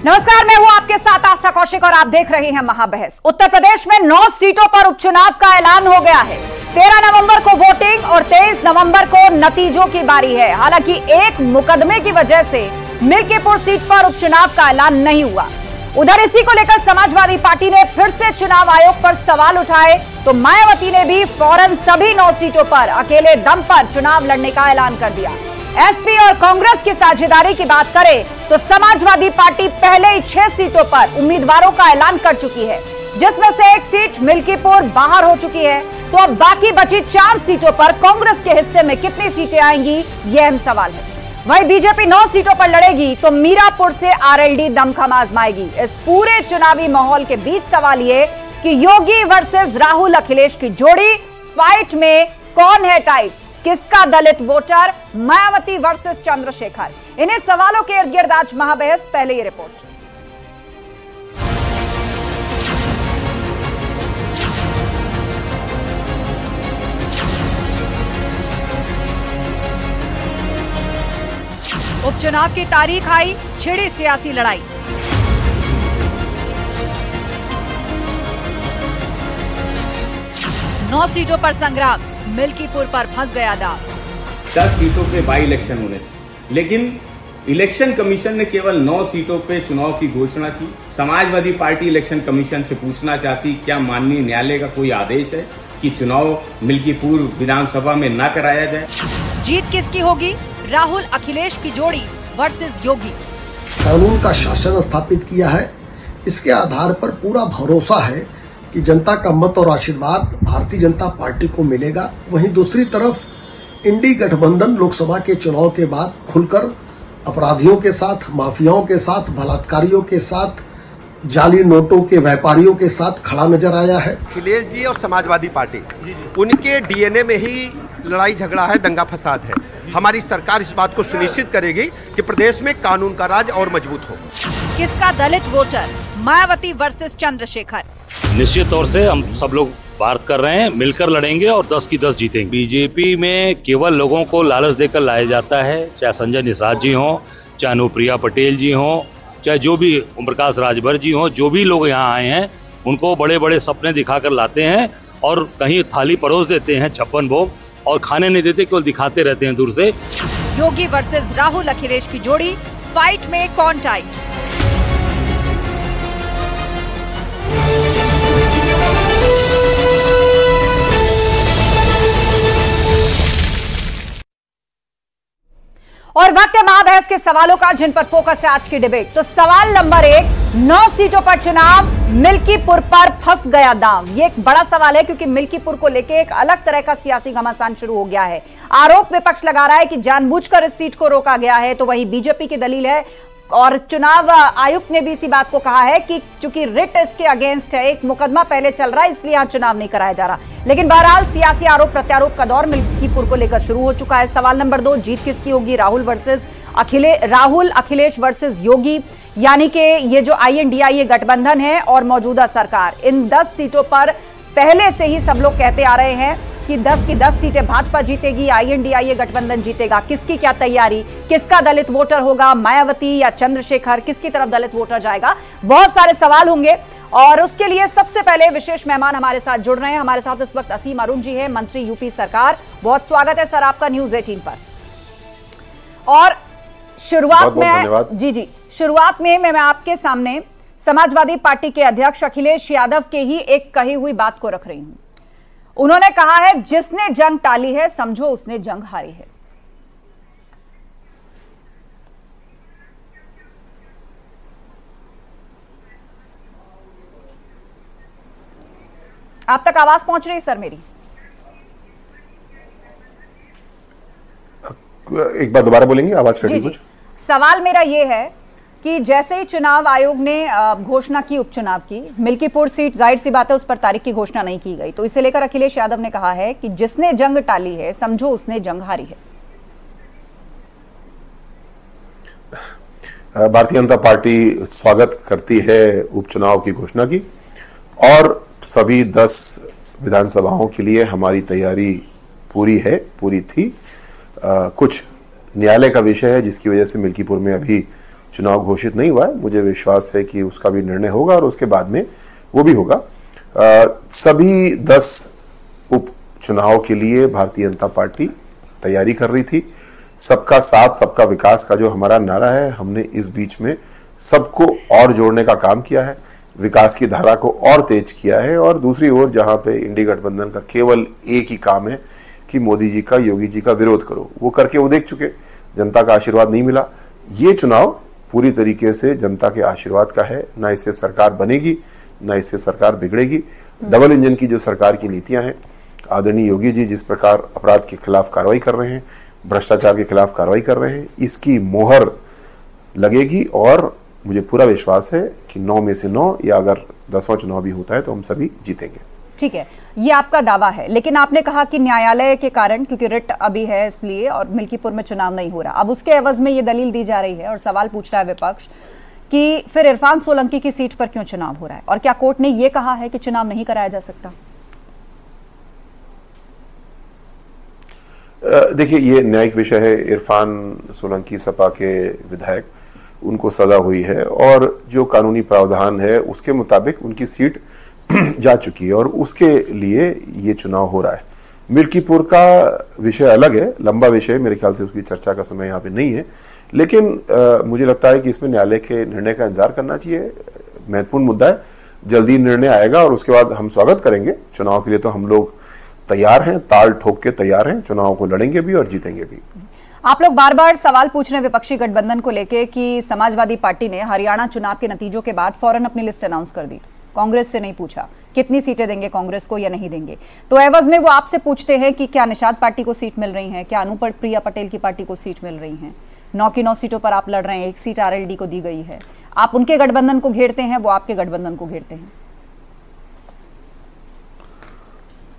नमस्कार, मैं हूं आपके साथ आस्था कौशिक और आप देख रहे हैं महाबहस। उत्तर प्रदेश में 9 सीटों पर उपचुनाव का ऐलान हो गया है। 13 नवंबर को वोटिंग और 23 नवंबर को नतीजों की बारी है। हालांकि एक मुकदमे की वजह से मिल्कीपुर सीट पर उपचुनाव का ऐलान नहीं हुआ। उधर इसी को लेकर समाजवादी पार्टी ने फिर से चुनाव आयोग पर सवाल उठाए, तो मायावती ने भी फौरन सभी 9 सीटों पर अकेले दम पर चुनाव लड़ने का ऐलान कर दिया। एसपी और कांग्रेस की साझेदारी की बात करें तो समाजवादी पार्टी पहले ही 6 सीटों पर उम्मीदवारों का ऐलान कर चुकी है, जिसमें से एक सीट मिल्कीपुर बाहर हो चुकी है। तो अब बाकी बची 4 सीटों पर कांग्रेस के हिस्से में कितनी सीटें आएंगी, यह अहम सवाल है। वहीं बीजेपी 9 सीटों पर लड़ेगी तो मीरापुर से आरएलडी दमखम आजमाएगी। इस पूरे चुनावी माहौल के बीच सवाल ये कि योगी वर्सेस राहुल अखिलेश की जोड़ी फाइट में कौन है टाइट, किसका दलित वोटर, मायावती वर्सेस चंद्रशेखर। इन्हीं सवालों के इर्द गिर्द आज महाबहस। पहले ये रिपोर्ट। उपचुनाव की तारीख आई, छिड़ी सियासी लड़ाई। नौ सीटों पर संग्राम, मिल्कीपुर पर फंस गया दांव। 10 सीटों पे बाई इलेक्शन होने, लेकिन इलेक्शन कमीशन ने केवल 9 सीटों पे चुनाव की घोषणा की। समाजवादी पार्टी इलेक्शन कमीशन से पूछना चाहती, क्या माननीय न्यायालय का कोई आदेश है कि चुनाव मिल्कीपुर विधानसभा में न कराया जाए। जीत किसकी होगी, राहुल अखिलेश की जोड़ी वर्सेस योगी। कानून का शासन स्थापित किया है, इसके आधार पर पूरा भरोसा है कि जनता का मत और आशीर्वाद भारतीय जनता पार्टी को मिलेगा। वहीं दूसरी तरफ इंडी गठबंधन लोकसभा के चुनाव के बाद खुलकर अपराधियों के साथ, माफियाओं के साथ, बलात्कारियों के साथ, जाली नोटों के व्यापारियों के साथ खड़ा नजर आया है। अखिलेश जी और समाजवादी पार्टी, उनके डीएनए में ही लड़ाई झगड़ा है, दंगा फसाद है। हमारी सरकार इस बात को सुनिश्चित करेगी कि प्रदेश में कानून का राज और मजबूत हो। किसका दलित वोटर, मायावती वर्सेस चंद्रशेखर। निश्चित तौर से हम सब लोग बात कर रहे हैं, मिलकर लड़ेंगे और 10 की 10 जीतेंगे। बीजेपी में केवल लोगों को लालच देकर लाया जाता है, चाहे संजय निषाद जी हों, चाहे अनुप्रिया पटेल जी हों, चाहे जो भी ओम प्रकाश राजभर जी हों, जो भी लोग यहाँ आए हैं उनको बड़े बड़े सपने दिखाकर लाते हैं और कहीं थाली परोस देते हैं 56 भोग, और खाने नहीं देते, केवल दिखाते रहते हैं दूर से। योगी वर्सेस राहुल अखिलेश की जोड़ी, फाइट में कौन टाइट। और वक्त है महाबहस के सवालों का, जिन पर फोकस है आज की डिबेट। तो सवाल नंबर 1, 9 सीटों पर चुनाव, मिल्कीपुर पर फंस गया दांव। ये एक बड़ा सवाल है क्योंकि मिल्कीपुर को लेकर एक अलग तरह का सियासी घमासान शुरू हो गया है। आरोप विपक्ष लगा रहा है कि जानबूझकर इस सीट को रोका गया है, तो वहीं बीजेपी की दलील है और चुनाव आयुक्त ने भी इसी बात को कहा है कि चूंकि रिट इसके अगेंस्ट है, एक मुकदमा पहले चल रहा है, इसलिए यहां चुनाव नहीं कराया जा रहा। लेकिन बहरहाल सियासी आरोप प्रत्यारोप का दौर मिल्कीपुर को लेकर शुरू हो चुका है। सवाल नंबर 2, जीत किसकी होगी, राहुल अखिलेश वर्सेस योगी, यानी कि ये जो INDIA गठबंधन है और मौजूदा सरकार। इन 10 सीटों पर पहले से ही सब लोग कहते आ रहे हैं कि 10 की 10 सीटें भाजपा जीतेगी, INDIA गठबंधन जीतेगा। किसकी क्या तैयारी, किसका दलित वोटर होगा, मायावती या चंद्रशेखर, किसकी तरफ दलित वोटर जाएगा, बहुत सारे सवाल होंगे। और उसके लिए सबसे पहले विशेष मेहमान हमारे साथ जुड़ रहे हैं। हमारे साथ इस वक्त असीम अरुण जी है, मंत्री यूपी सरकार। बहुत स्वागत है सर आपका न्यूज 18 पर। और शुरुआत में शुरुआत में मैं आपके सामने समाजवादी पार्टी के अध्यक्ष अखिलेश यादव के ही एक कही हुई बात को रख रही हूं। उन्होंने कहा है, जिसने जंग टाली है समझो उसने जंग हारी है। आप तक आवाज पहुंच रही है सर मेरी? एक बार दोबारा बोलेंगे, आवाज कटी कुछ। सवाल मेरा यह है कि जैसे ही चुनाव आयोग ने घोषणा की उपचुनाव की, मिल्कीपुर सीट जाहिर सी बात है उस पर तारीख की घोषणा नहीं की गई, तो इसे लेकर अखिलेश यादव ने कहा है कि जिसने जंग टाली है समझो उसने जंग हारी है। भारतीय जनता पार्टी स्वागत करती है उपचुनाव की घोषणा की, और सभी 10 विधानसभाओं के लिए हमारी तैयारी पूरी है, पूरी थी। कुछ न्यायालय का विषय है जिसकी वजह से मिल्कीपुर में अभी चुनाव घोषित नहीं हुआ है, मुझे विश्वास है कि उसका भी निर्णय होगा और उसके बाद में वो भी होगा। सभी 10 उपचुनाव के लिए भारतीय जनता पार्टी तैयारी कर रही थी। सबका साथ सबका विकास का जो हमारा नारा है, हमने इस बीच में सबको और जोड़ने का काम किया है, विकास की धारा को और तेज किया है। और दूसरी ओर जहां पे इंडी गठबंधन का केवल एक ही काम है कि मोदी जी का, योगी जी का विरोध करो, वो करके वो देख चुके, जनता का आशीर्वाद नहीं मिला। ये चुनाव पूरी तरीके से जनता के आशीर्वाद का है, ना इससे सरकार बनेगी ना इससे सरकार बिगड़ेगी। डबल इंजन की जो सरकार की नीतियां हैं, आदरणीय योगी जी जिस प्रकार अपराध के खिलाफ कार्रवाई कर रहे हैं, भ्रष्टाचार के खिलाफ कार्रवाई कर रहे हैं, इसकी मोहर लगेगी। और मुझे पूरा विश्वास है कि 9 में से 9 या अगर 10वां चुनाव भी होता है तो हम सभी जीतेंगे। ठीक है, ये आपका दावा है, लेकिन आपने कहा कि न्यायालय के कारण, क्योंकि रिट अभी है इसलिए, और मिल्कीपुर में चुनाव नहीं हो रहा। अब उसके एवज में ये दलील दी जा रही है और सवाल पूछ रहा है विपक्ष कि फिर इरफान सोलंकी की सीट पर क्यों चुनाव हो रहा है, और क्या कोर्ट ने यह कहा है कि चुनाव नहीं कराया जा सकता? देखिए, ये न्यायिक विषय है। इरफान सोलंकी सपा के विधायक, उनको सजा हुई है और जो कानूनी प्रावधान है उसके मुताबिक उनकी सीट जा चुकी है और उसके लिए ये चुनाव हो रहा है। मिल्कीपुर का विषय अलग है, लंबा विषय, मेरे ख्याल से उसकी चर्चा का समय यहाँ पे नहीं है। लेकिन मुझे लगता है कि इसमें न्यायालय के निर्णय का इंतजार करना चाहिए। महत्वपूर्ण मुद्दा है, जल्दी निर्णय आएगा और उसके बाद हम स्वागत करेंगे। चुनाव के लिए तो हम लोग तैयार हैं, ताल ठोक के तैयार हैं, चुनाव को लड़ेंगे भी और जीतेंगे भी। आप लोग बार बार सवाल पूछ रहे हैं विपक्षी गठबंधन को लेके कि समाजवादी पार्टी ने हरियाणा चुनाव के नतीजों के बाद फौरन अपनी लिस्ट अनाउंस कर दी, कांग्रेस से नहीं पूछा कितनी सीटें देंगे कांग्रेस को या नहीं देंगे। तो एवज में वो आपसे पूछते हैं कि क्या निषाद पार्टी को सीट मिल रही है, क्या अनुप्रिया पटेल की पार्टी को सीट मिल रही है। 9 की 9 सीटों पर आप लड़ रहे हैं, 1 सीट आरएलडी को दी गई है। आप उनके गठबंधन को घेरते हैं, वो आपके गठबंधन को घेरते हैं।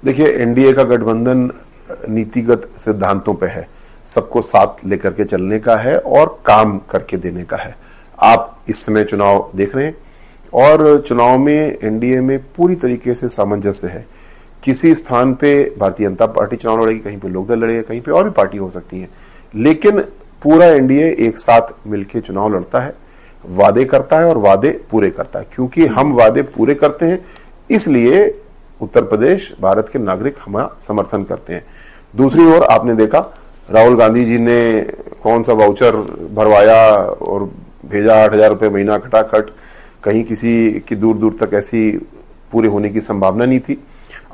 देखिए, एनडीए का गठबंधन नीतिगत सिद्धांतों पे है, सबको साथ लेकर के चलने का है और काम करके देने का है। आप इस समय चुनाव देख रहे हैं और चुनाव में एनडीए में पूरी तरीके से सामंजस्य है। किसी स्थान पे भारतीय जनता पार्टी चुनाव लड़ेगी, कहीं पे लोकदल लड़ेगा, कहीं पे और भी पार्टी हो सकती है, लेकिन पूरा एनडीए एक साथ मिलकर चुनाव लड़ता है, वादे करता है और वादे पूरे करता है। क्योंकि हम वादे पूरे करते हैं, इसलिए उत्तर प्रदेश, भारत के नागरिक हमारा समर्थन करते हैं। दूसरी ओर आपने देखा, राहुल गांधी जी ने कौन सा वाउचर भरवाया और भेजा 8,000 रुपये महीना खटाखट, कहीं किसी की दूर दूर तक ऐसी पूरे होने की संभावना नहीं थी।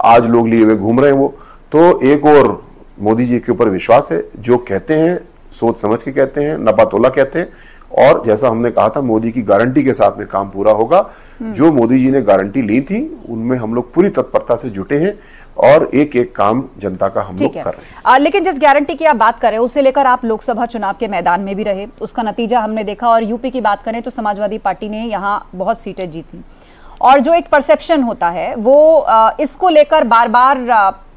आज लोग लिए हुए घूम रहे हैं वो। तो एक और मोदी जी के ऊपर विश्वास है, जो कहते हैं सोच समझ के कहते हैं, नपा तोला कहते हैं, और जैसा हमने कहा था मोदी की गारंटी के साथ में काम पूरा होगा। जो मोदी जी ने गारंटी ली थी उनमें हम लोग पूरी तत्परता से जुटे हैं और एक एक काम जनता का हम लोग कर रहे हैं। लेकिन जिस गारंटी की आप बात कर रहे हैं उसे लेकर आप लोकसभा चुनाव के मैदान में भी रहे, उसका नतीजा हमने देखा। और यूपी की बात करें तो समाजवादी पार्टी ने यहाँ बहुत सीटें जीती, और जो एक परसेप्शन होता है वो इसको लेकर बार बार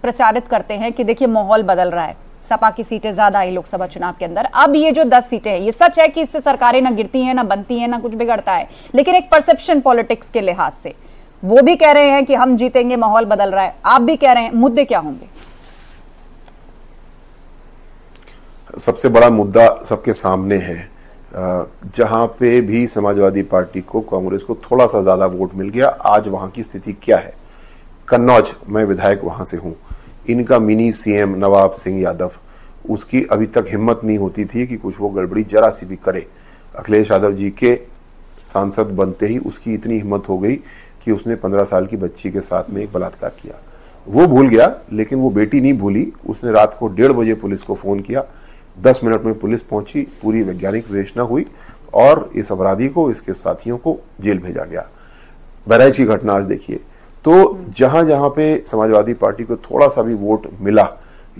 प्रचारित करते हैं कि देखिए माहौल बदल रहा है, सपा की सीटें ज्यादा आई लोकसभा चुनाव के अंदर। अब ये जो 10 सीटें हैं, ये सच है कि इससे सरकारें ना गिरती हैं ना बनती हैं ना कुछ बिगड़ता है, लेकिन एक परसेप्शन पॉलिटिक्स के लिहाज से वो भी कह रहे हैं कि हम जीतेंगे, माहौल बदल रहा है, आप भी कह रहे हैं, मुद्दे क्या होंगे? सबसे बड़ा मुद्दा सबके सामने है। जहां पे भी समाजवादी पार्टी को, कांग्रेस को थोड़ा सा ज्यादा वोट मिल गया, आज वहां की स्थिति क्या है? कन्नौज, मैं विधायक वहां से हूं, इनका मिनी सीएम नवाब सिंह यादव, उसकी अभी तक हिम्मत नहीं होती थी कि कुछ वो गड़बड़ी जरा सी भी करे। अखिलेश यादव जी के सांसद बनते ही उसकी इतनी हिम्मत हो गई कि उसने 15 साल की बच्ची के साथ में एक बलात्कार किया। वो भूल गया, लेकिन वो बेटी नहीं भूली। उसने रात को 1:30 बजे पुलिस को फोन किया, 10 मिनट में पुलिस पहुंची, पूरी वैज्ञानिक विवेचना हुई और इस अपराधी को, इसके साथियों को जेल भेजा गया। बहराइच की घटना आज देखिए। तो जहां जहां पे समाजवादी पार्टी को थोड़ा सा भी वोट मिला,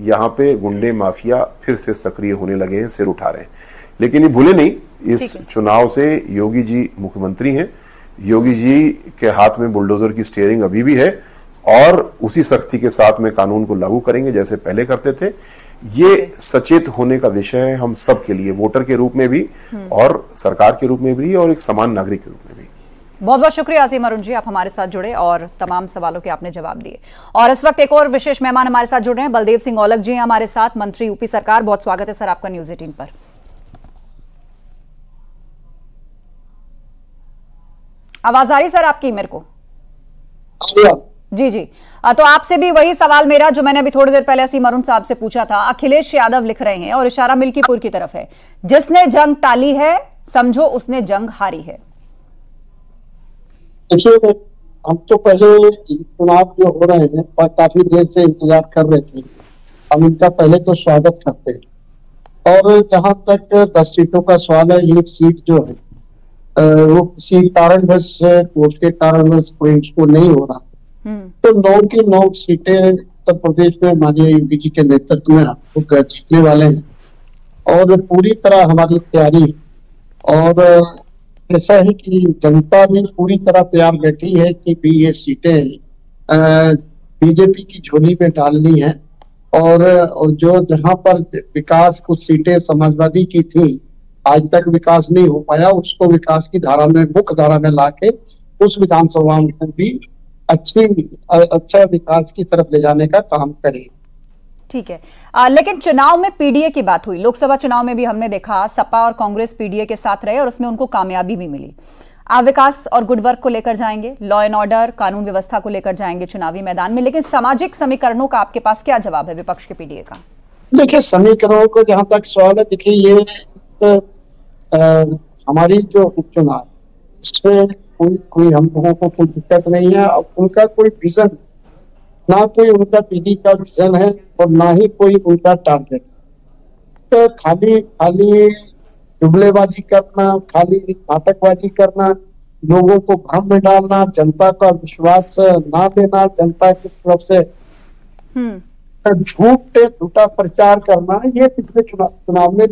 यहाँ पे गुंडे माफिया फिर से सक्रिय होने लगे हैं, सिर उठा रहे हैं। लेकिन ये भूले नहीं, इस चुनाव से योगी जी मुख्यमंत्री हैं, योगी जी के हाथ में बुलडोजर की स्टीयरिंग अभी भी है और उसी सख्ती के साथ में कानून को लागू करेंगे जैसे पहले करते थे। ये सचेत होने का विषय है हम सब के लिए, वोटर के रूप में भी और सरकार के रूप में भी और एक समान नागरिक के रूप में भी। बहुत बहुत शुक्रिया अजीम अरुण जी, आप हमारे साथ जुड़े और तमाम सवालों के आपने जवाब दिए। और इस वक्त एक और विशेष मेहमान हमारे साथ जुड़ रहे हैं, बलदेव सिंह औलख जी हमारे साथ, मंत्री यूपी सरकार। बहुत स्वागत है सर आपका न्यूज़ 18 पर। आवाज आ रही सर आपकी मेरे को? जी जी। तो आपसे भी वही सवाल मेरा जो मैंने अभी थोड़ी देर पहले असीम अरुण साहब से पूछा था। अखिलेश यादव लिख रहे हैं और इशारा मिल्कीपुर की तरफ है, जिसने जंग टाली है समझो उसने जंग हारी है। देखिए, हम तो पहले चुनाव जो हो रहे हैं पर काफी देर से इंतजार कर रहे थे, हम इनका पहले तो स्वागत करते हैं। और जहां तक 10 सीटों का सवाल है, एक सीट जो है वो किसी कारणवश, वोट के कारणवश कोई उसको नहीं हो रहा, तो 9 की 9 सीटें उत्तर प्रदेश में माननीय योगी जी के नेतृत्व में हम जीतने वाले हैं और पूरी तरह हमारी तैयारी। और ऐसा है कि जनता भी पूरी तरह तैयार बैठी है कि भी ये सीटें बीजेपी की झोली में डालनी है। और जो जहां पर विकास कुछ सीटें समाजवादी की थी, आज तक विकास नहीं हो पाया, उसको विकास की धारा में, मुख्य धारा में लाके उस विधानसभा में भी अच्छा विकास की तरफ ले जाने का काम करें। ठीक है। लेकिन चुनाव में पीडीए की बात हुई, लोकसभा चुनाव में भी हमने देखा सपा और कांग्रेस पीडीए के साथ रहे और उसमें उनको कामयाबी भी मिली। आप विकास और गुड वर्क को लेकर जाएंगे, लॉ एंड ऑर्डर, कानून व्यवस्था को लेकर जाएंगे चुनावी मैदान में, लेकिन सामाजिक समीकरणों का आपके पास क्या जवाब है विपक्ष के पीडीए का? देखिए, समीकरणों को जहां तक सवाल है, देखिए ये हमारी जो उपचुनाव, इसमें कोई हम लोगों को कोई दिक्कत नहीं है। अब उनका कोई विजन, ना कोई उनका पीढ़ी का विजन है और ना ही कोई उनका टारगेट। तो खाली जुमलेबाजी करना, खाली नाटकबाजी करना, लोगों को भ्रम में डालना, जनता का विश्वास ना देना, जनता की तरफ से झूठा प्रचार करना, ये पिछले चुनाव में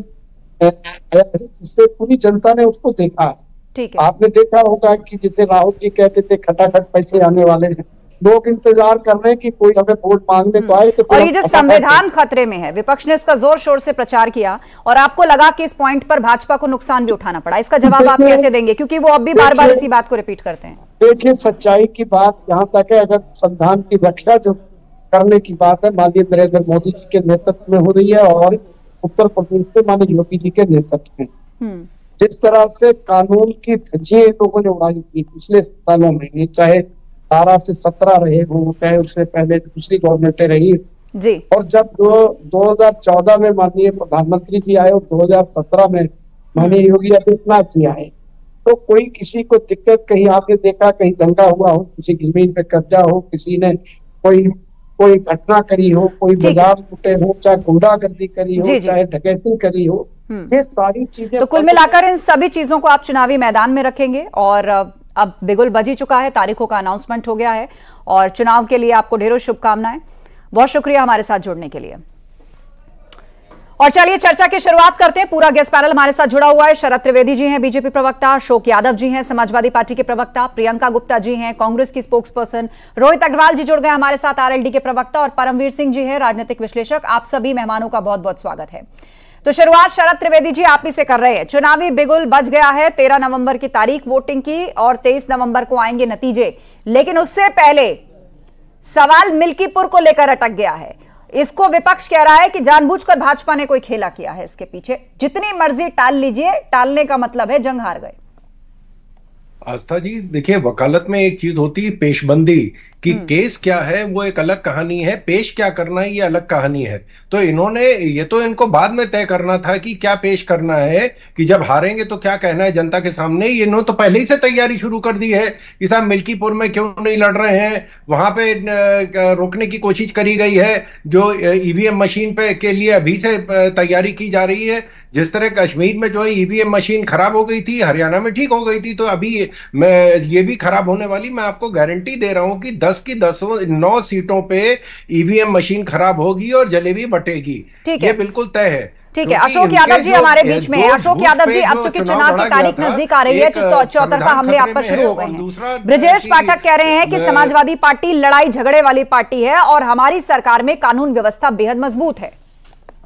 जिससे पूरी जनता ने उसको देखा है। ठीक है। आपने देखा होगा कि जैसे राहुल जी कहते थे खटाखट पैसे आने वाले हैं, लोग इंतजार कर रहे हैं कि कोई हमें वोट मांगने तो आए। तो और ये जो संविधान खतरे में है, विपक्ष ने इसका जोर शोर से प्रचार किया और आपको लगा कि इस पॉइंट पर भाजपा को नुकसान भी उठाना पड़ा, इसका जवाब आप कैसे देंगे? क्योंकि वो अब भी बार बार इसी बात को रिपीट करते हैं। देखिए, सच्चाई की बात यहाँ तक है, अगर संविधान की रक्षा जो करने की बात है, माननीय नरेंद्र मोदी जी के नेतृत्व में हो रही है और उत्तर प्रदेश में माननीय योगी जी के नेतृत्व में जिस तरह से कानून की धज्जियां लोगों ने उड़ाई थी पिछले सालों में, चाहे 12 से 17 रहे हो, चाहे उससे पहले दूसरी गवर्नमेंटें रही जी। और जब 2014 में माननीय प्रधानमंत्री जी आए और 2017 में माननीय योगी आदित्यनाथ जी आए, तो कोई किसी को दिक्कत, कहीं आपने देखा कहीं दंगा हुआ हो, किसी की जमीन पे कब्जा हो, किसी ने कोई घटना करी हो, कोई बाजार लूटे हो, चाहे गुंडागर्दी करी हो, चाहे डकैती करी हो, ये सारी चीजें। तो कुल मिलाकर इन सभी चीजों को आप चुनावी मैदान में रखेंगे और अब बिगुल बज ही चुका है, तारीखों का अनाउंसमेंट हो गया है और चुनाव के लिए आपको ढेरों शुभकामनाएं। बहुत शुक्रिया हमारे साथ जुड़ने के लिए। और चलिए चर्चा की शुरुआत करते हैं। पूरा गेस्ट पैनल हमारे साथ जुड़ा हुआ है। शरद त्रिवेदी जी हैं बीजेपी प्रवक्ता, अशोक यादव जी हैं समाजवादी पार्टी के प्रवक्ता, प्रियंका गुप्ता जी हैं कांग्रेस की स्पोक्सपर्सन, रोहित अग्रवाल जी जुड़ गए हमारे साथ आरएलडी के प्रवक्ता और परमवीर सिंह जी हैं राजनीतिक विश्लेषक। आप सभी मेहमानों का बहुत बहुत स्वागत है। तो शुरुआत शरद त्रिवेदी जी आप ही से कर रहे हैं। चुनावी बिगुल बज गया है, 13 नवंबर की तारीख वोटिंग की और 23 नवंबर को आएंगे नतीजे, लेकिन उससे पहले सवाल मिल्कीपुर को लेकर अटक गया है। इसको विपक्ष कह रहा है कि जानबूझकर भाजपा ने कोई खेला किया है इसके पीछे। जितनी मर्जी टाल लीजिए, टालने का मतलब है जंग हार गए। आस्था जी, देखिए, वकालत में एक चीज होती है पेशबंदी कि केस क्या है वो एक अलग कहानी है, पेश क्या करना है ये अलग कहानी है। तो इनको बाद में तय करना था कि क्या पेश करना है, कि जब हारेंगे तो क्या कहना है जनता के सामने। इन्होंने तो पहले ही से तैयारी शुरू कर दी है कि साहब मिल्कीपुर में क्यों नहीं लड़ रहे हैं, वहां पे रोकने की कोशिश करी गई है, जो ईवीएम मशीन पे के लिए अभी से तैयारी की जा रही है। जिस तरह कश्मीर में जो है ईवीएम मशीन खराब हो गई थी, हरियाणा में ठीक हो गई थी, तो अभी ये भी खराब होने वाली। मैं आपको गारंटी दे रहा हूं कि 10 की 9 सीटों पे ईवीएम मशीन खराब होगी और जलेबी बटेगी, ये बिल्कुल तय है। ठीक है, अशोक यादव जी हमारे बीच में है। अशोक यादव जी, अब चूंकि चुनाव की तारीख नजदीक आ रही है, चौतरफा हमले आप पर शुरू हो गए हैं। ब्रजेश पाठक कह रहे हैं कि समाजवादी पार्टी लड़ाई झगड़े वाली पार्टी है और हमारी सरकार में कानून व्यवस्था बेहद मजबूत है।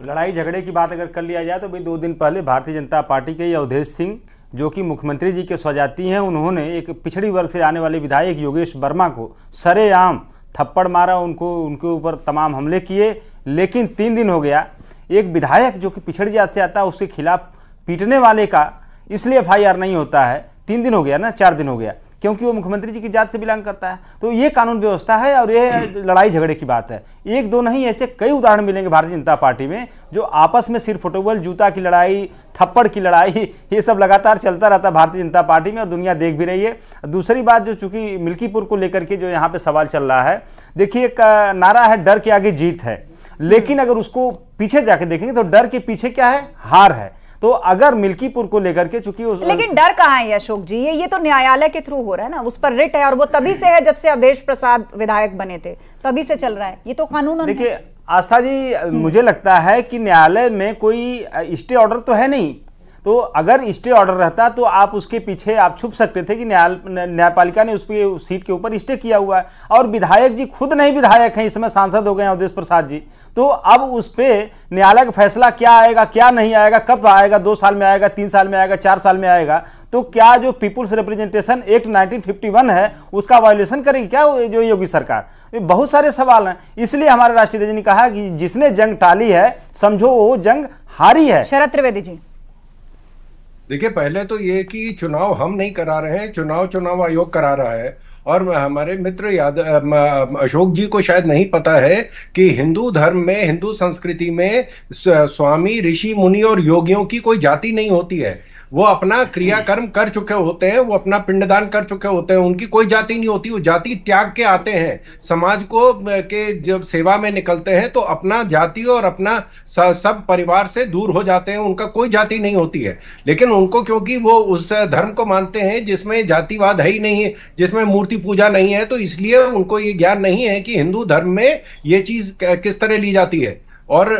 लड़ाई झगड़े की बात अगर कर लिया जाए तो भाई 2 दिन पहले भारतीय जनता पार्टी के अवधेश सिंह, जो कि मुख्यमंत्री जी के स्वजाती हैं, उन्होंने एक पिछड़ी वर्ग से आने वाले विधायक योगेश वर्मा को सरेआम थप्पड़ मारा, उनके ऊपर तमाम हमले किए। लेकिन 3 दिन हो गया, एक विधायक जो कि पिछड़ी जात से आता है उसके खिलाफ पीटने वाले का इसलिए FIR नहीं होता है। 3 दिन हो गया ना, 4 दिन हो गया। क्योंकि वो मुख्यमंत्री जी की जात से बिलोंग करता है। तो ये कानून व्यवस्था है और ये लड़ाई झगड़े की बात है। एक दो नहीं, ऐसे कई उदाहरण मिलेंगे भारतीय जनता पार्टी में जो आपस में सिर फुटबॉल, जूता की लड़ाई, थप्पड़ की लड़ाई, ये सब लगातार चलता रहता है भारतीय जनता पार्टी में और दुनिया देख भी रही है। दूसरी बात, जो चूंकि मिल्कीपुर को लेकर के जो यहाँ पे सवाल चल रहा है, देखिए एक नारा है डर के आगे जीत है, लेकिन अगर उसको पीछे जाके देखेंगे तो डर के पीछे क्या है, हार है। तो अगर मिल्कीपुर को लेकर के चूंकि लेकिन डर कहाँ है अशोक जी, ये तो न्यायालय के थ्रू हो रहा है ना, उस पर रिट है और वो तभी से है जब से अवधेश प्रसाद विधायक बने थे, तभी से चल रहा है, ये तो कानून। देखिए आस्था जी, मुझे लगता है कि न्यायालय में कोई स्टे ऑर्डर तो है नहीं, तो अगर स्टे ऑर्डर रहता तो आप उसके पीछे आप छुप सकते थे कि न्यायपालिका ने उस सीट के ऊपर स्टे किया हुआ है। और विधायक जी खुद नहीं विधायक हैं, इस समय सांसद हो गए हैं अवधेश प्रसाद जी, तो अब उस पर न्यायालय का फैसला क्या आएगा, क्या नहीं आएगा, कब आएगा, 2 साल में आएगा, 3 साल में आएगा, 4 साल में आएगा, तो क्या जो पीपुल्स रिप्रेजेंटेशन एक्ट 1951 है उसका वायोलेशन करेगी क्या जो योगी सरकार? ये बहुत सारे सवाल हैं। इसलिए हमारे राष्ट्रीय अध्यक्ष ने कहा कि जिसने जंग टाली है समझो वो जंग हारी है। शरद त्रिवेदी जी, देखिए पहले तो ये कि चुनाव हम नहीं करा रहे हैं, चुनाव आयोग करा रहा है। और हमारे मित्र अशोक जी को शायद नहीं पता है कि हिंदू धर्म में, हिंदू संस्कृति में स्वामी, ऋषि, मुनि और योगियों की कोई जाति नहीं होती है। वो अपना क्रियाकर्म कर चुके होते हैं, वो अपना पिंडदान कर चुके होते हैं, उनकी कोई जाति नहीं होती। वो जाति त्याग के आते हैं, समाज को के जब सेवा में निकलते हैं तो अपना जाति और अपना सब परिवार से दूर हो जाते हैं, उनका कोई जाति नहीं होती है। लेकिन उनको क्योंकि वो उस धर्म को मानते हैं जिसमें जातिवाद है ही नहीं है, जिसमें मूर्ति पूजा नहीं है, तो इसलिए उनको ये ज्ञान नहीं है कि हिंदू धर्म में ये चीज किस तरह ली जाती है। और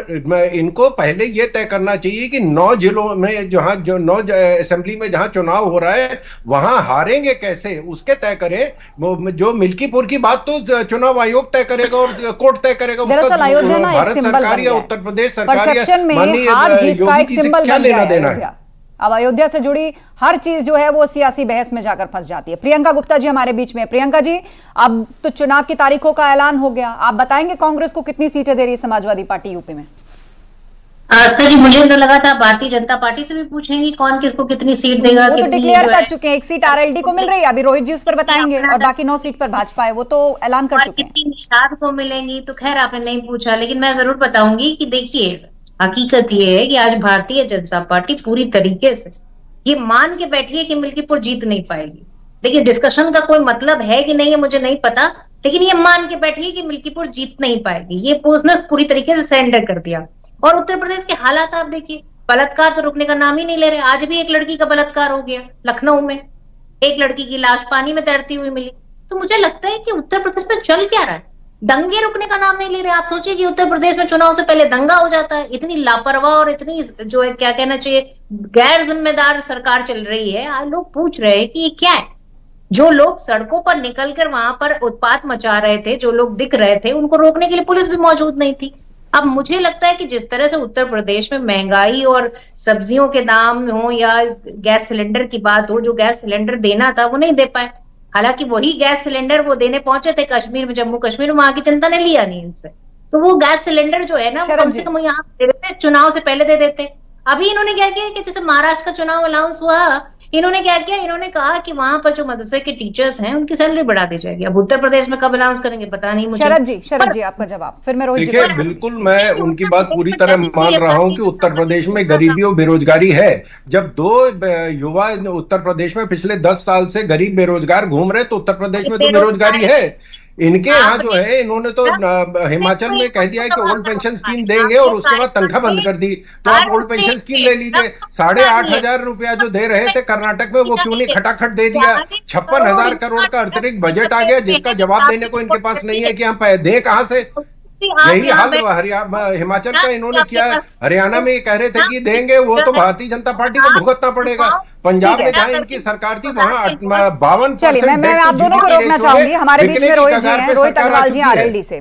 इनको पहले ये तय करना चाहिए कि 9 जिलों में जहां 9 असेंबली में जहां चुनाव हो रहा है वहां हारेंगे कैसे, उसके तय करें। जो मिल्कीपुर की बात तो चुनाव आयोग तय करेगा और कोर्ट तय करेगा। भारत सरकार या उत्तर प्रदेश सरकार या माननीय योगी जी से क्या लेना देना है? अब अयोध्या से जुड़ी हर चीज जो है वो सियासी बहस में जाकर फंस जाती है। प्रियंका गुप्ता जी हमारे बीच में। प्रियंका जी, अब तो चुनाव की तारीखों का ऐलान हो गया, आप बताएंगे कांग्रेस को कितनी सीटें दे रही है समाजवादी पार्टी यूपी में? सर जी, मुझे तो लगा था भारतीय जनता पार्टी से भी पूछेंगे कौन किसको कितनी सीट देगा। वो तो डिक्लेयर कर चुके हैं, 1 सीट आरएलडी को मिल रही है, अभी रोहित जी उस पर बताएंगे, और बाकी 9 सीट पर भाजपा है, वो तो ऐलान कर चुके हैं। कितनी निषाद को मिलेंगी तो खैर आपने नहीं पूछा, लेकिन मैं जरूर बताऊंगी कि देखिए हकीकत ये है कि आज भारतीय जनता पार्टी पूरी तरीके से ये मान के बैठी है कि मिल्कीपुर जीत नहीं पाएगी। देखिए डिस्कशन का कोई मतलब है कि नहीं है मुझे नहीं पता, लेकिन ये मान के बैठी है कि मिल्कीपुर जीत नहीं पाएगी। ये पोजनस पूरी तरीके से सरेंडर कर दिया। और उत्तर प्रदेश के हालात आप देखिए, बलात्कार तो रुकने का नाम ही नहीं ले रहे। आज भी एक लड़की का बलात्कार हो गया लखनऊ में, एक लड़की की लाश पानी में तैरती हुई मिली। तो मुझे लगता है कि उत्तर प्रदेश में चल क्या रहा है, दंगे रुकने का नाम नहीं ले रहे। आप सोचिए कि उत्तर प्रदेश में चुनाव से पहले दंगा हो जाता है। इतनी लापरवाह और इतनी जो है क्या कहना चाहिए गैर जिम्मेदार सरकार चल रही है। आज लोग पूछ रहे हैं कि ये क्या है। जो लोग सड़कों पर निकलकर वहां पर उत्पात मचा रहे थे, जो लोग दिख रहे थे, उनको रोकने के लिए पुलिस भी मौजूद नहीं थी। अब मुझे लगता है कि जिस तरह से उत्तर प्रदेश में महंगाई और सब्जियों के दाम हो या गैस सिलेंडर की बात हो, जो गैस सिलेंडर देना था वो नहीं दे पाए। हालांकि वही गैस सिलेंडर वो देने पहुंचे थे कश्मीर में, जम्मू कश्मीर में, वहां की जनता ने लिया नहीं इनसे। तो वो गैस सिलेंडर जो है ना वो कम से कम यहाँ दे देते, चुनाव से पहले दे देते। अभी इन्होंने क्या किया कि जैसे महाराष्ट्र का चुनाव अनाउंस हुआ, इन्होंने क्या किया, इन्होंने कहा कि वहां पर जो मदरसे के टीचर्स हैं उनकी सैलरी बढ़ा दी जाएगी। अब उत्तर प्रदेश में कब अनाउंस करेंगे पता नहीं मुझे। शरद जी आपका जवाब, फिर मैं रोहित जी। देखिए बिल्कुल मैं उनकी बात पूरी तरह मान रहा हूं कि उत्तर प्रदेश में गरीबी और बेरोजगारी है। जब 2 युवा उत्तर प्रदेश में पिछले 10 साल से गरीब बेरोजगार घूम रहे तो उत्तर प्रदेश में तो बेरोजगारी है। इनके यहाँ जो है इन्होंने तो हिमाचल में कह दिया है कि ओल्ड पेंशन स्कीम देंगे और उसके बाद तनख्वाह बंद कर दी। तो आप ओल्ड पेंशन स्कीम ले लीजिए। 8,500 रुपया जो दे रहे थे कर्नाटक में वो क्यों नहीं खटाखट दे दिया। 56,000 करोड़ का अतिरिक्त बजट आ गया जिसका जवाब देने को इनके पास नहीं है कि हम दें कहां से। यही हाल हिमाचल का इन्होंने किया। हरियाणा में ये कह रहे थे कि देंगे, वो तो भारतीय जनता पार्टी को भुगतना पड़ेगा। पंजाब में जहां इनकी सरकार थी वहां 52%। मैं आप दोनों को रोकना चाहूंगी, हमारे बीच में रोहित जी हैं, रोहित अग्रवाल जी आरएलडी से।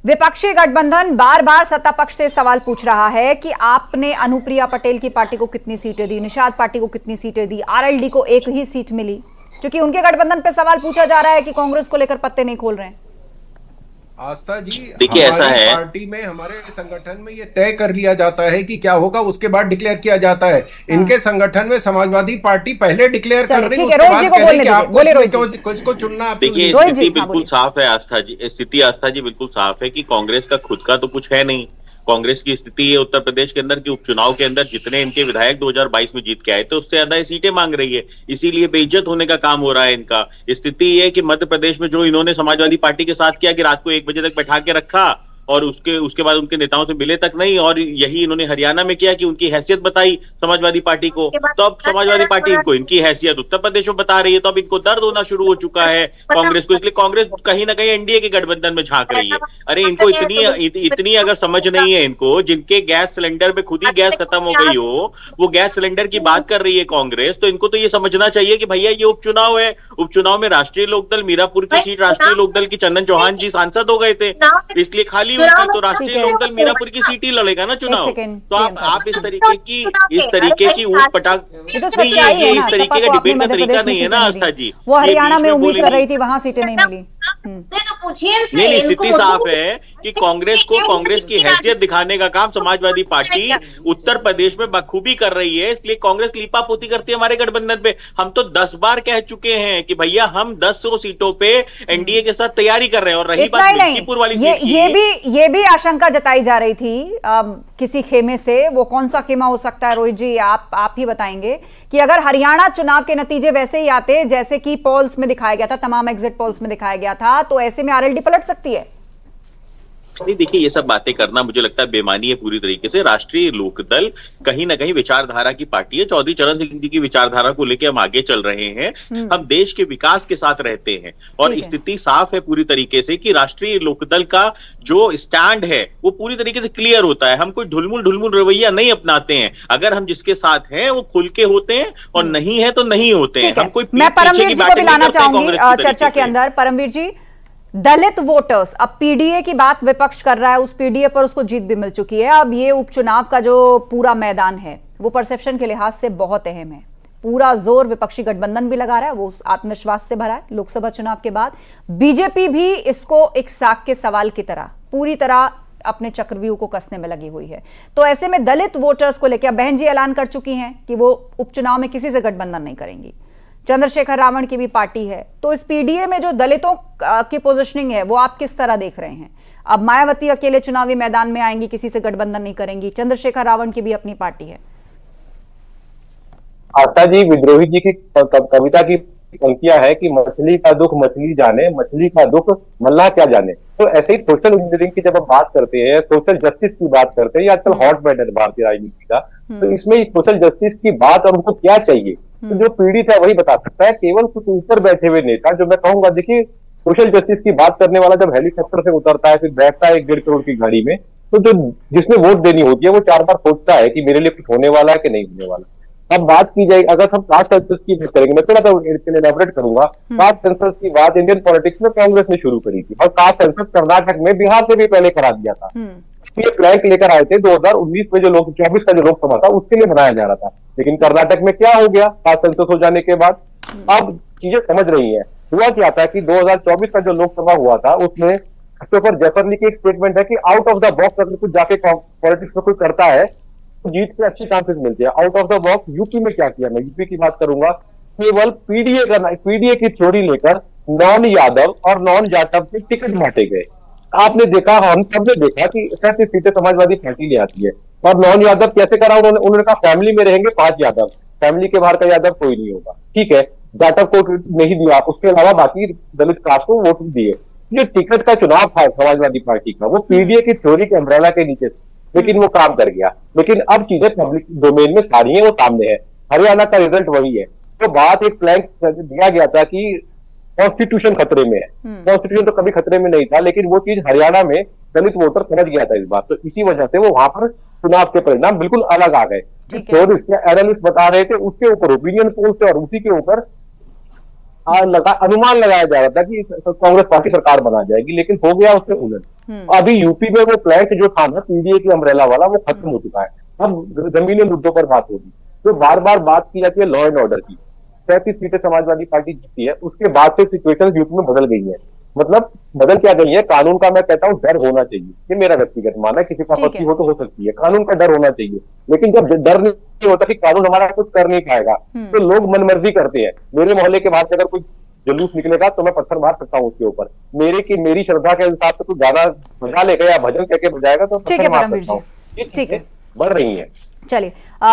विपक्षी गठबंधन बार बार सत्ता पक्ष से सवाल पूछ रहा है कि आपने अनुप्रिया पटेल की पार्टी को कितनी सीटें दी, निषाद पार्टी को कितनी सीटें दी, आरएलडी को 1 ही सीट मिली। क्योंकि उनके गठबंधन पे सवाल पूछा जा रहा है कि कांग्रेस को लेकर पत्ते नहीं खोल रहे हैं। आस्था जी, देखिए ऐसा हमारी है, पार्टी में, हमारे संगठन में ये तय कर लिया जाता है कि क्या होगा, उसके बाद डिक्लेयर किया जाता है। इनके संगठन में समाजवादी पार्टी पहले डिक्लेयर कर रही है, उसके बाद कह रही है कि आपको इसको चुनना। देखिए स्थिति बिल्कुल साफ है आस्था जी, स्थिति आस्था जी बिल्कुल साफ है कि कांग्रेस का खुद का तो कुछ है नहीं। कांग्रेस की स्थिति है उत्तर प्रदेश के अंदर कि उपचुनाव के अंदर जितने इनके विधायक 2022 में जीत के आए थे उससे ज्यादा सीटें मांग रही है, इसीलिए बेइज्जत होने का काम हो रहा है इनका। स्थिति ये है कि मध्य प्रदेश में जो इन्होंने समाजवादी पार्टी के साथ किया कि रात को 1 बजे तक बैठा के रखा और उसके बाद उनके नेताओं से मिले तक नहीं, और यही इन्होंने हरियाणा में किया कि उनकी हैसियत बताई समाजवादी पार्टी को। तो अब समाजवादी पार्टी इनको इनकी हैसियत उत्तर प्रदेश में बता रही है, तो अब इनको दर्द होना शुरू हो चुका है कांग्रेस को, इसलिए कांग्रेस कहीं ना कहीं एनडीए के गठबंधन में झांक रही है। अरे इनको इतनी अगर समझ नहीं है इनको, जिनके गैस सिलेंडर में खुद ही गैस खत्म हो गई हो, वो गैस सिलेंडर की बात कर रही है कांग्रेस, तो इनको तो ये समझना चाहिए कि भैया ये उपचुनाव है, उपचुनाव में राष्ट्रीय लोकदल मीरापुर की सीट राष्ट्रीय लोकदल की चंदन चौहान जी सांसद हो गए थे, इसलिए खाली हुई थी, तो राष्ट्रीय लोकदल मीरापुर की सीट ही लड़ेगा ना चुनाव। तो आप इस तरीके की ऊट पटाख, नहीं ये इस तरीके का डिबेट का तरीका नहीं है ना आस्था जी। वो हरियाणा में उम्मीद कर रही थी, वहां सीटें नहीं मिली। नहीं, स्थिति साफ है कि कांग्रेस को कांग्रेस की हैसियत दिखाने का काम समाजवादी पार्टी उत्तर प्रदेश में बखूबी कर रही है, इसलिए कांग्रेस लीपापोती करती है हमारे गठबंधन पे। हम तो 10 बार कह चुके हैं कि भैया हम 10 सीटों पे एनडीए के साथ तैयारी कर रहे हैं। और रही बात मिल्कीपुर वाली सीट की, ये भी आशंका जताई जा रही थी किसी खेमे से, वो कौन सा खेमा हो सकता है रोहित जी, आप ही बताएंगे, कि अगर हरियाणा चुनाव के नतीजे वैसे ही आते जैसे कि पोल्स में दिखाया गया था, तमाम एग्जिट पोल्स में दिखाया गया था, तो ऐसे में आरएलडी पलट सकती है। नहीं देखिए, ये सब बातें करना मुझे लगता है बेमानी है पूरी तरीके से। राष्ट्रीय लोकदल कहीं ना कहीं विचारधारा की पार्टी है, चौधरी चरण सिंह जी की विचारधारा को लेकर हम आगे चल रहे हैं, हम देश के विकास के साथ रहते हैं, और स्थिति साफ है पूरी तरीके से कि राष्ट्रीय लोकदल का जो स्टैंड है वो पूरी तरीके से क्लियर होता है। हम कोई ढुलमुल रवैया नहीं अपनाते हैं, अगर हम जिसके साथ हैं वो खुल के होते हैं और नहीं है तो नहीं होते हैं। हम कोई मैं परमवीर जी को भी लाना चाहूंगी चर्चा के अंदर। परमवीर जी, दलित वोटर्स, अब पीडीए की बात विपक्ष कर रहा है, उस पीडीए पर उसको जीत भी मिल चुकी है, अब ये उपचुनाव का जो पूरा मैदान है वो परसेप्शन के लिहाज से बहुत अहम है। पूरा जोर विपक्षी गठबंधन भी लगा रहा है, वो उस आत्मविश्वास से भरा है लोकसभा चुनाव के बाद। बीजेपी भी इसको एक साग के सवाल की तरह पूरी तरह अपने चक्रव्यूह को कसने में लगी हुई है। तो ऐसे में दलित वोटर्स को लेकर बहन जी ऐलान कर चुकी हैं कि वो उपचुनाव में किसी से गठबंधन नहीं करेंगी। चंद्रशेखर रावण की भी पार्टी है, तो इस पीडीए में जो दलितों की पोजीशनिंग है वो आप किस तरह देख रहे हैं? अब मायावती अकेले चुनावी मैदान में आएंगी, किसी से गठबंधन नहीं करेंगी, चंद्रशेखर रावण की भी अपनी पार्टी है। आस्था जी, विद्रोही जी की कविता की पंक्तियां है कि मछली का दुख मछली जाने, मछली का दुख मल्लाह क्या जाने। तो ऐसे ही सोशल इंजीनियरिंग की जब हम बात करते हैं, सोशल जस्टिस की बात करते हैं, ये आजकल हॉट मैटर है भारतीय राजनीति का, तो इसमें सोशल जस्टिस की बात और उनको क्या चाहिए तो जो पीड़ित है वही बता सकता है। केवल कुछ ऊपर बैठे हुए नेता, जो मैं कहूंगा, देखिए सोशल जस्टिस की बात करने वाला जब हेलीकॉप्टर से उतरता है फिर बैठता है 1.5 करोड़ की गाड़ी में, तो जो जिसने वोट देनी होती है वो 4 बार सोचता है कि मेरे लिए कुछ होने वाला है कि नहीं होने वाला। अब बात की जाए, अगर हम कास्ट सेंसस की बात करेंगे, मैं थोड़ा सा एलैबोरेट करूंगा। कास्ट सेंसस की बात इंडियन पॉलिटिक्स में कांग्रेस ने शुरू करी थी, और कास्ट सेंसस कर्नाटक में बिहार से भी पहले करा दिया था। ये प्लैंक लेकर आए थे 2019 में, जो 24 का जो लोकसभा था उसके लिए बनाया जा रहा था, लेकिन कर्नाटक में क्या हो गया कास्ट सेंसस हो जाने के बाद, अब चीजें समझ रही है। हुआ क्या था कि 2024 का जो लोकसभा हुआ था उसमें क्रिस्टोफर जेफरली की एक स्टेटमेंट है कि आउट ऑफ द बॉक्स अगर कुछ जाके पॉलिटिक्स में कोई करता है तो जीत के अच्छी चांसेस मिलते हैं। Out of the box UP में क्या किया, मैं यूपी की बात करूंगा, केवल पीडीए की थ्योरी लेकर नॉन यादव और नॉन जाटव के टिकट बांटे गए। आपने देखा, हम सबने देखा कि 37 सीटें समाजवादी पार्टी ले आती है, और नॉन यादव कैसे करा उन्होंने कहा फैमिली में रहेंगे 5 यादव, फैमिली के बाहर का यादव कोई नहीं होगा, ठीक है, जाटव को नहीं दिया, उसके अलावा बाकी दलित कास्ट को वोट दिए। जो टिकट का चुनाव था समाजवादी पार्टी का, वो पीडीए की थ्योरी के अम्ब्रेला के नीचे, लेकिन वो काम कर गया। लेकिन अब चीजें पब्लिक डोमेन में सारी है, वो सामने है। हरियाणा का रिजल्ट वही है। तो बात एक प्लैंक दिया गया था कि कॉन्स्टिट्यूशन खतरे में है, कॉन्स्टिट्यूशन तो कभी खतरे में नहीं था, लेकिन वो चीज हरियाणा में दलित वोटर समझ गया था इस बात, तो इसी वजह से वो वहां पर चुनाव के परिणाम बिल्कुल अलग आ गए। एनालिस्ट बता रहे थे उसके ऊपर, ओपिनियन पोल से, और उसी के ऊपर अनुमान लगाया जा रहा था कि कांग्रेस पार्टी सरकार बना जाएगी, लेकिन हो गया उससे उलट। अभी यूपी में वो प्लैंक जो था ना पीडीए की अम्ब्रेला वाला, वो खत्म हो चुका है। अब जमीनी मुद्दों पर बात होगी, तो बार बार बात की जाती है लॉ एंड ऑर्डर की। 37 सीटें समाजवादी पार्टी जीती है, उसके बाद से सिचुएशन यूपी में बदल गई है। मतलब बदल क्या गई है, कानून का मैं कहता हूँ डर होना चाहिए, ये मेरा व्यक्तिगत मानना है, किसी को आपत्ति हो तो हो सकती है, कानून का डर होना चाहिए। लेकिन जब डर नहीं होता कि कानून हमारा कुछ कर नहीं पाएगा तो लोग मनमर्जी करते हैं। मेरे मोहल्ले के बाहर से अगर कोई जुलूस निकलेगा तो मैं पत्थर मार सकता हूँ उसके ऊपर, मेरी श्रद्धा के हिसाब से कुछ ज्यादा बजा लेगा या भजन करके बजाएगा तो पत्थर मार सकता हूँ। ठीक है, बढ़ रही है। चलिए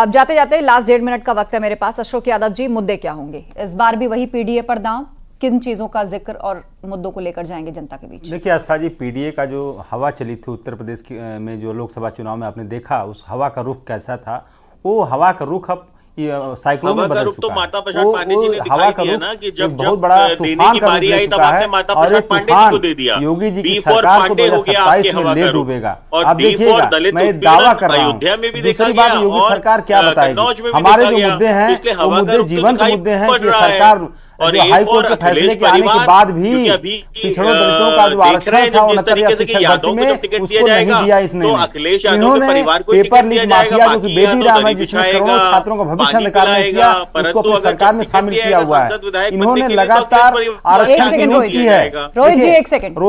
जाते जाते लास्ट 1.5 मिनट का वक्त है मेरे पास। अशोक यादव जी, मुद्दे क्या होंगे इस बार भी? वही पीडीए पर दांव, किन चीजों का जिक्र और मुद्दों को लेकर जाएंगे जनता के बीच? देखिए आस्था जी, पीडीए का जो हवा चली थी उत्तर प्रदेश में जो लोकसभा चुनाव में आपने देखा, उस हवा का रुख कैसा था, वो हवा का रुख अब साइक्लोन में बदल चुका है। वो हवा का रुख एक बहुत बड़ा तूफान का रूप ले चुका है और ये तूफान योगी जी की सरकार को 2027 में ले डूबेगा। अब देखिएगा, मैं दावा कर रहा हूँ। दूसरी बात, योगी सरकार क्या बताएगी? हमारे जो मुद्दे हैं वो मुद्दे जीवंत मुद्दे हैं कि सरकार जो हाईकोर्ट के फैसले के आने के बाद भी पिछड़ों दलितों का जो आरक्षण था 69 शिक्षक भर्ती में, उसको नहीं दिया इसने। इन्होंने पेपर लीक माफिया जो कि बेदी राम है, जिसने करोड़ों छात्रों का भविष्य अंधकार में किया, उसको अपनी सरकार में शामिल किया हुआ है। इन्होंने लगातार आरक्षण की विरोध की है। रोहित जी एक सेकंड,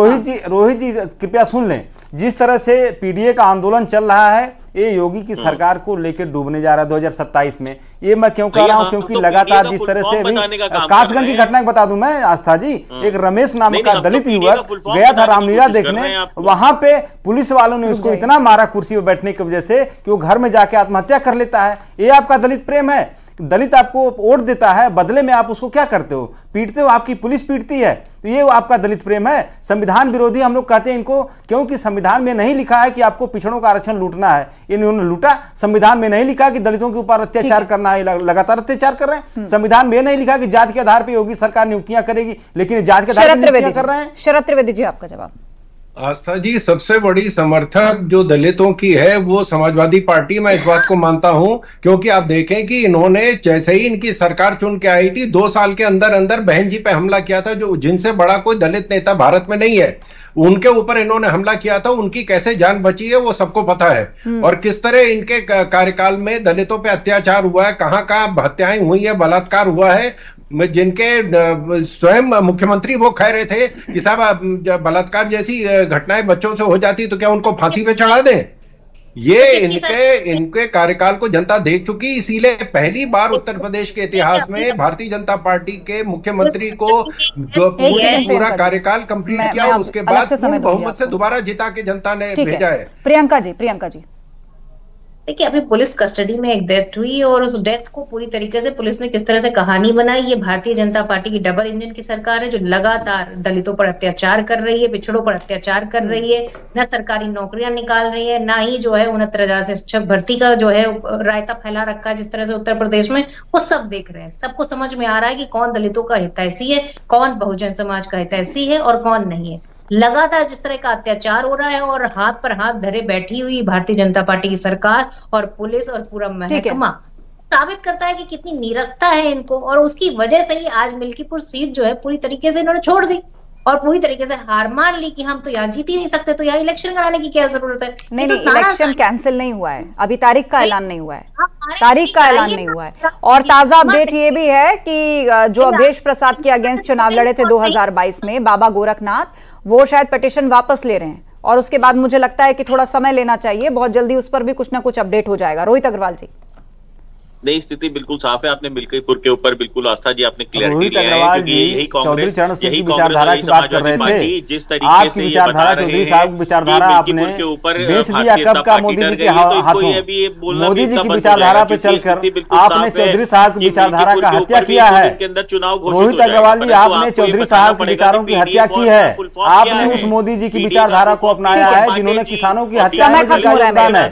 रोहित जी कृपया सुन लें। जिस तरह से पीडीए का आंदोलन चल रहा है, ये योगी की सरकार को लेकर डूबने जा रहा है 2027 में। ये मैं क्यों कह रहा हूं? क्योंकि लगातार जिस तरह से कासगंज की घटना बता दूं मैं आस्था जी, एक रमेश नाम का दलित युवक गया था रामलीला देखने, वहां पे पुलिस वालों ने उसको इतना मारा कुर्सी पर बैठने की वजह से कि वो घर में जाके आत्महत्या कर लेता है। ये आपका दलित प्रेम है? दलित आपको वोट देता है, बदले में आप उसको क्या करते हो? पीटते हो, आपकी पुलिस पीटती है, तो ये आपका दलित प्रेम है? संविधान विरोधी हम लोग कहते हैं इनको, क्योंकि संविधान में नहीं लिखा है कि आपको पिछड़ों का आरक्षण लूटना है। इन्होंने लूटा। संविधान में नहीं लिखा कि दलितों के ऊपर अत्याचार करना है, लगातार अत्याचार कर रहे हैं। संविधान में नहीं लिखा कि जाति के आधार पर योगी सरकार नियुक्तियां करेगी, लेकिन जाति के आधार पर नियुक्तियां कर रहे हैं। शरद त्रिवेदी जी, आपका जवाब। आस्था जी, सबसे बड़ी समर्थक जो दलितों की है वो समाजवादी पार्टी, मैं इस बात को मानता हूं, क्योंकि आप देखें कि इन्होंने जैसे ही इनकी सरकार चुन के आई थी, 2 साल के अंदर अंदर बहन जी पे हमला किया था, जो जिनसे बड़ा कोई दलित नेता भारत में नहीं है, उनके ऊपर इन्होंने हमला किया था। उनकी कैसे जान बची है वो सबको पता है, और किस तरह इनके कार्यकाल में दलितों पे अत्याचार हुआ है, कहां कहां हत्याएं हुई है, बलात्कार हुआ है, जिनके स्वयं मुख्यमंत्री वो कह रहे थे कि साहब बलात्कार जैसी घटनाएं बच्चों से हो जाती तो क्या उनको फांसी पे चढ़ा दें। ये इनके कार्यकाल को जनता देख चुकी, इसीलिए पहली बार उत्तर प्रदेश के इतिहास में भारतीय जनता पार्टी के मुख्यमंत्री को पूरा कार्यकाल कंप्लीट किया और उसके बाद बहुमत से दोबारा जिता के जनता ने भेजा है। प्रियंका जी। देखिए, अभी पुलिस कस्टडी में एक डेथ हुई और उस डेथ को पूरी तरीके से पुलिस ने किस तरह से कहानी बनाई। ये भारतीय जनता पार्टी की डबल इंजन की सरकार है जो लगातार दलितों पर अत्याचार कर रही है, पिछड़ों पर अत्याचार कर रही है, न सरकारी नौकरियां निकाल रही है, ना ही जो है 69,000 शिक्षक भर्ती का जो है रायता फैला रखा है जिस तरह से उत्तर प्रदेश में। वो सब देख रहे हैं, सबको समझ में आ रहा है कि कौन दलितों का हितैषी है, कौन बहुजन समाज का हितैषी है और कौन नहीं है। लगातार जिस तरह का अत्याचार हो रहा है और हाथ पर हाथ धरे बैठी हुई भारतीय जनता पार्टी की सरकार और पुलिस और पूरा महकमा साबित करता है कि कितनी नीरसता है इनको, और उसकी वजह से ही आज मिल्कीपुर सीट जो है पूरी तरीके से इन्होंने छोड़ दी और पूरी तरीके से हार मान ली कि हम तो यहाँ जीत ही नहीं सकते, तो यहाँ इलेक्शन कराने की क्या जरूरत है। नहीं, इलेक्शन कैंसिल नहीं हुआ है, अभी तारीख का ऐलान नहीं हुआ है, तारीख का ऐलान नहीं हुआ है। और ताजा अपडेट ये भी है कि जो अवधेश प्रसाद के अगेंस्ट चुनाव लड़े थे 2022 में बाबा गोरखनाथ, वो शायद पिटीशन वापस ले रहे हैं और उसके बाद मुझे लगता है कि थोड़ा समय लेना चाहिए, बहुत जल्दी उस पर भी कुछ ना कुछ अपडेट हो जाएगा। रोहित अग्रवाल जी। नहीं, स्थिति बिल्कुल साफ है। आपने मिल्कीपुर के ऊपर बिल्कुल आस्था जी आपने क्लियरिटी लिया है, क्योंकि यही कांग्रेस यही विचारधारा की बात कर रहे थे। जिस तरीके से विचारधारा चौधरी साहब विचारधारा आपने बेच दिया कब का मोदी जी के हाथों। मोदी जी की विचारधारा पे चलकर आपने चौधरी साहब की विचारधारा का हत्या किया है। रोहित अग्रवाल जी, आपने चौधरी साहब के विचारों की हत्या की है। आपने उस मोदी जी की विचारधारा को अपनाया है जिन्होंने किसानों की हत्या में जिनका योगदान है,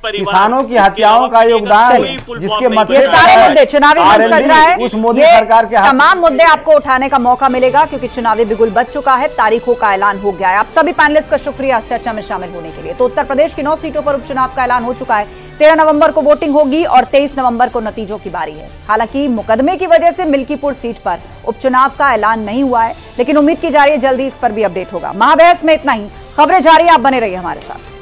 किसानों की हत्याओं का योगदान, जिसके मतलब सारे मुद्दे चुनावी मंच सज रहा है, उस मोदी सरकार के तमाम मुद्दे आपको उठाने का मौका मिलेगा क्योंकि चुनावी बिगुल बच चुका है, तारीखों का ऐलान हो गया है। आप सभी पैनलिस्ट का शुक्रिया इस चर्चा में शामिल होने के लिए। तो उत्तर प्रदेश की 9 सीटों पर उपचुनाव का ऐलान हो चुका है। 13 नवंबर को वोटिंग होगी और 23 नवंबर को नतीजों की बारी है। हालांकि मुकदमे की वजह से मिल्कीपुर सीट पर उपचुनाव का ऐलान नहीं हुआ है, लेकिन उम्मीद की जा रही है जल्दी इस पर भी अपडेट होगा। महाबहस में इतना ही, खबरें जारी, आप बने रहिए हमारे साथ।